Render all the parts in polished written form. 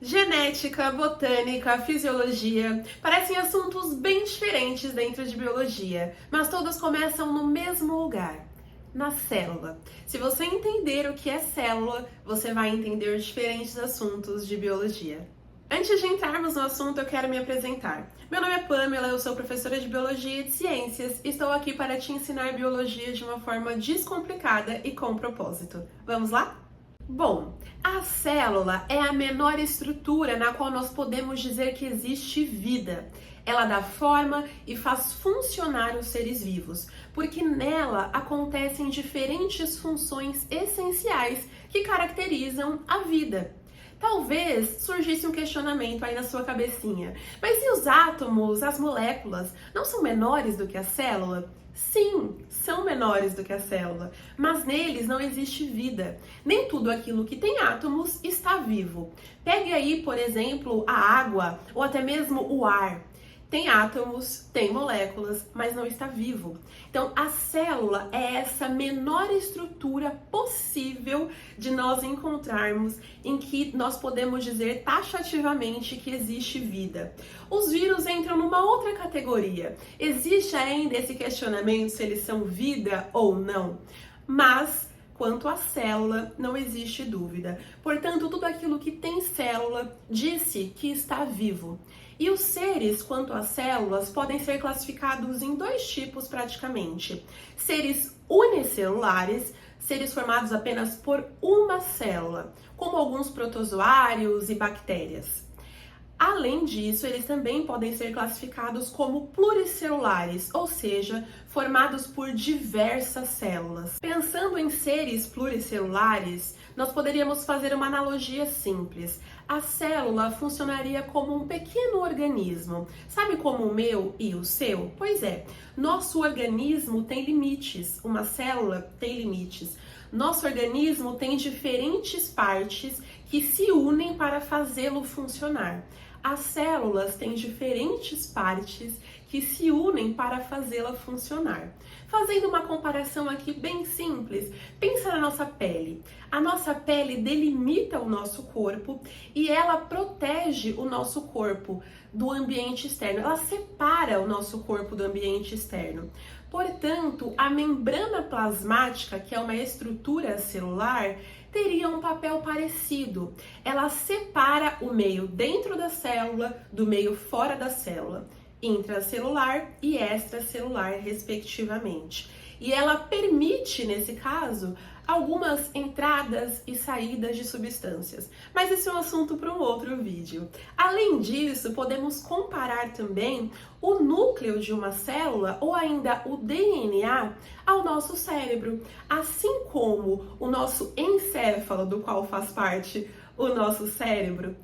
Genética, botânica, fisiologia parecem assuntos bem diferentes dentro de biologia, mas todos começam no mesmo lugar, na célula. Se você entender o que é célula, você vai entender diferentes assuntos de biologia. Antes de entrarmos no assunto, eu quero me apresentar. Meu nome é Pamela, eu sou professora de Biologia e de Ciências e estou aqui para te ensinar biologia de uma forma descomplicada e com propósito. Vamos lá? Bom, a célula é a menor estrutura na qual nós podemos dizer que existe vida. Ela dá forma e faz funcionar os seres vivos, porque nela acontecem diferentes funções essenciais que caracterizam a vida. Talvez surgisse um questionamento aí na sua cabecinha. Mas e os átomos, as moléculas, não são menores do que a célula? Sim, são menores do que a célula, mas neles não existe vida. Nem tudo aquilo que tem átomos está vivo. Pegue aí, por exemplo, a água ou até mesmo o ar. Tem átomos, tem moléculas, mas não está vivo. Então, a célula é essa menor estrutura possível de nós encontrarmos em que nós podemos dizer taxativamente que existe vida. Os vírus entram numa outra categoria. Existe ainda esse questionamento se eles são vida ou não, mas quanto à célula, não existe dúvida. Portanto, tudo aquilo que tem célula disse que está vivo. E os seres, quanto às células, podem ser classificados em dois tipos praticamente. Seres unicelulares, seres formados apenas por uma célula, como alguns protozoários e bactérias. Além disso, eles também podem ser classificados como pluricelulares, ou seja, formados por diversas células. Pensando em seres pluricelulares, nós poderíamos fazer uma analogia simples. A célula funcionaria como um pequeno organismo. Sabe como o meu e o seu? Pois é, nosso organismo tem limites, uma célula tem limites. Nosso organismo tem diferentes partes que se unem para fazê-lo funcionar. As células têm diferentes partes que se unem para fazê-la funcionar. Fazendo uma comparação aqui bem simples, pensa na nossa pele. A nossa pele delimita o nosso corpo e ela protege o nosso corpo do ambiente externo. Ela separa o nosso corpo do ambiente externo. Portanto, a membrana plasmática, que é uma estrutura celular, teria um papel parecido. Ela separa o meio dentro da célula do meio fora da célula, intracelular e extracelular, respectivamente. E ela permite, nesse caso, algumas entradas e saídas de substâncias. Mas esse é um assunto para um outro vídeo. Além disso, podemos comparar também o núcleo de uma célula ou ainda o DNA ao nosso cérebro. Assim como o nosso encéfalo, do qual faz parte o nosso cérebro,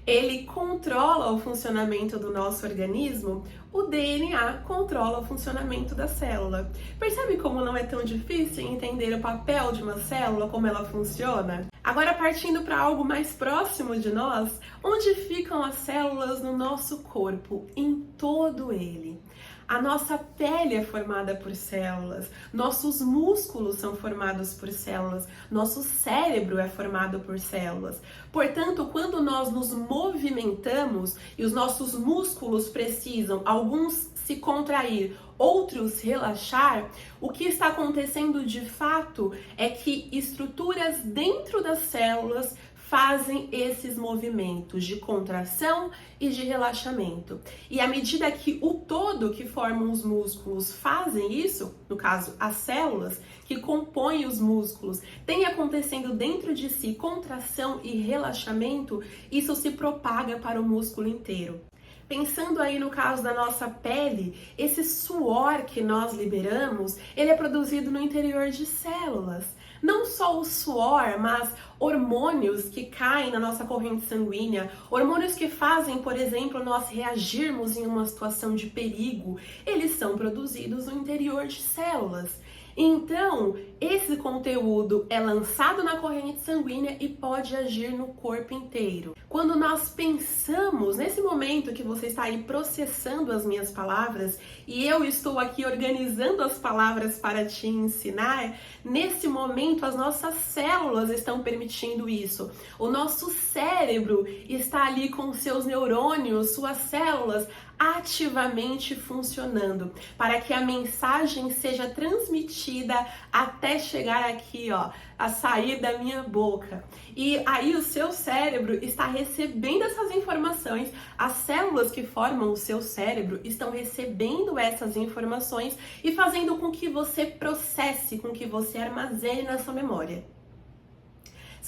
ele controla o funcionamento do nosso organismo, o DNA controla o funcionamento da célula. Percebe como não é tão difícil entender o papel de uma célula, como ela funciona? Agora, partindo para algo mais próximo de nós, onde ficam as células no nosso corpo? Em todo ele. A nossa pele é formada por células, nossos músculos são formados por células, nosso cérebro é formado por células. Portanto, quando nós nos movimentamos e os nossos músculos precisam, alguns se contrair, outros relaxar, o que está acontecendo de fato é que estruturas dentro das células fazem esses movimentos de contração e de relaxamento. E à medida que o todo que formam os músculos fazem isso, no caso as células que compõem os músculos, tem acontecendo dentro de si contração e relaxamento, isso se propaga para o músculo inteiro. Pensando aí no caso da nossa pele, esse suor que nós liberamos, ele é produzido no interior de células. Não só o suor, mas hormônios que caem na nossa corrente sanguínea, hormônios que fazem, por exemplo, nós reagirmos em uma situação de perigo, eles são produzidos no interior de células. Então, esse conteúdo é lançado na corrente sanguínea e pode agir no corpo inteiro. Quando nós pensamos, nesse momento que você está aí processando as minhas palavras e eu estou aqui organizando as palavras para te ensinar, nesse momento as nossas células estão permitindo isso. O nosso cérebro está ali com seus neurônios, suas células, ativamente funcionando para que a mensagem seja transmitida até chegar aqui, ó, a sair da minha boca. E aí o seu cérebro está recebendo essas informações, as células que formam o seu cérebro estão recebendo essas informações e fazendo com que você processe, com que você armazene na sua memória.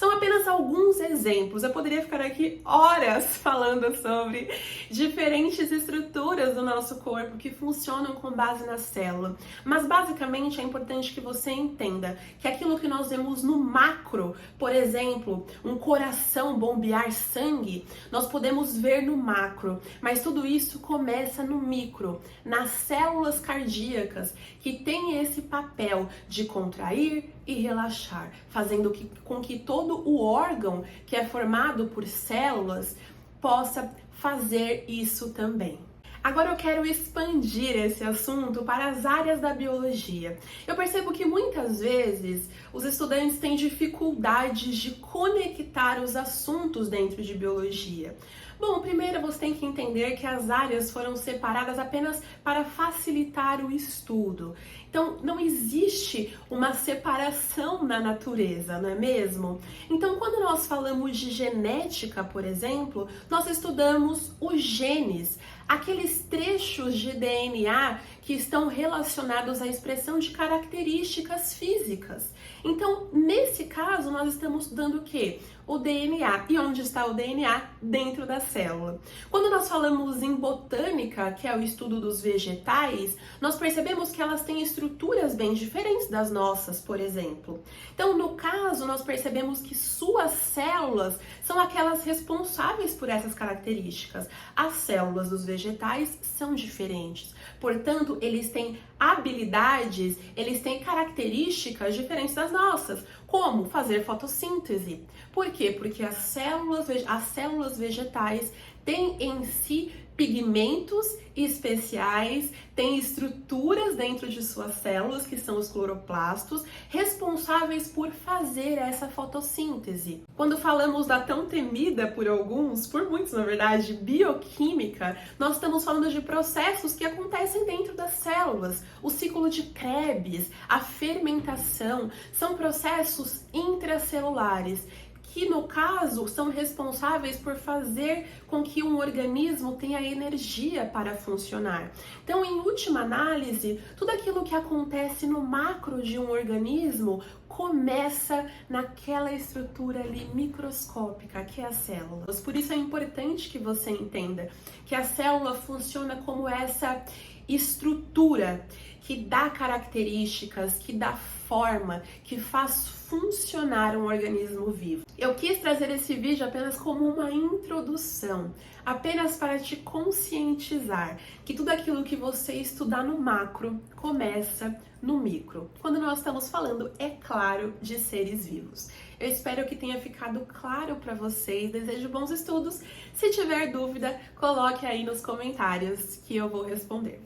São apenas alguns exemplos. Eu poderia ficar aqui horas falando sobre diferentes estruturas do nosso corpo que funcionam com base na célula. Mas basicamente é importante que você entenda que aquilo que nós vemos no macro, por exemplo, um coração bombear sangue, nós podemos ver no macro, mas tudo isso começa no micro, nas células cardíacas, que tem esse papel de contrair e relaxar, fazendo com que todo o órgão que é formado por células possa fazer isso também. Agora eu quero expandir esse assunto para as áreas da biologia. Eu percebo que muitas vezes os estudantes têm dificuldades de conectar os assuntos dentro de biologia. Bom, primeiro você tem que entender que as áreas foram separadas apenas para facilitar o estudo. Então, não existe uma separação na natureza, não é mesmo? Então, quando nós falamos de genética, por exemplo, nós estudamos os genes, aqueles trechos de DNA que estão relacionados à expressão de características físicas. Então, nesse caso, nós estamos estudando o quê? O DNA. E onde está o DNA? Dentro da célula. Quando nós falamos em botânica, que é o estudo dos vegetais, nós percebemos que elas têm estruturas bem diferentes das nossas, por exemplo. Então, no caso, nós percebemos que suas células são aquelas responsáveis por essas características. As células dos vegetais são diferentes. Portanto, eles têm habilidades, eles têm características diferentes das nossas, como fazer fotossíntese. Por quê? Porque as células vegetais têm em si pigmentos especiais, têm estruturas dentro de suas células, que são os cloroplastos, responsáveis por fazer essa fotossíntese. Quando falamos da tão temida por alguns, por muitos na verdade, bioquímica, nós estamos falando de processos que acontecem dentro das células. O ciclo de Krebs, a fermentação, são processos intracelulares que no caso são responsáveis por fazer com que um organismo tenha energia para funcionar. Então, em última análise, tudo aquilo que acontece no macro de um organismo começa naquela estrutura ali microscópica, que é a célula. Por isso é importante que você entenda que a célula funciona como essa estrutura que dá características, que dá forma, que faz funcionar um organismo vivo. Eu quis trazer esse vídeo apenas como uma introdução, apenas para te conscientizar que tudo aquilo que você estudar no macro começa no micro. Quando nós estamos falando, é claro, de seres vivos. Eu espero que tenha ficado claro para vocês. Desejo bons estudos. Se tiver dúvida, coloque aí nos comentários que eu vou responder.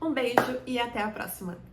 Um beijo e até a próxima!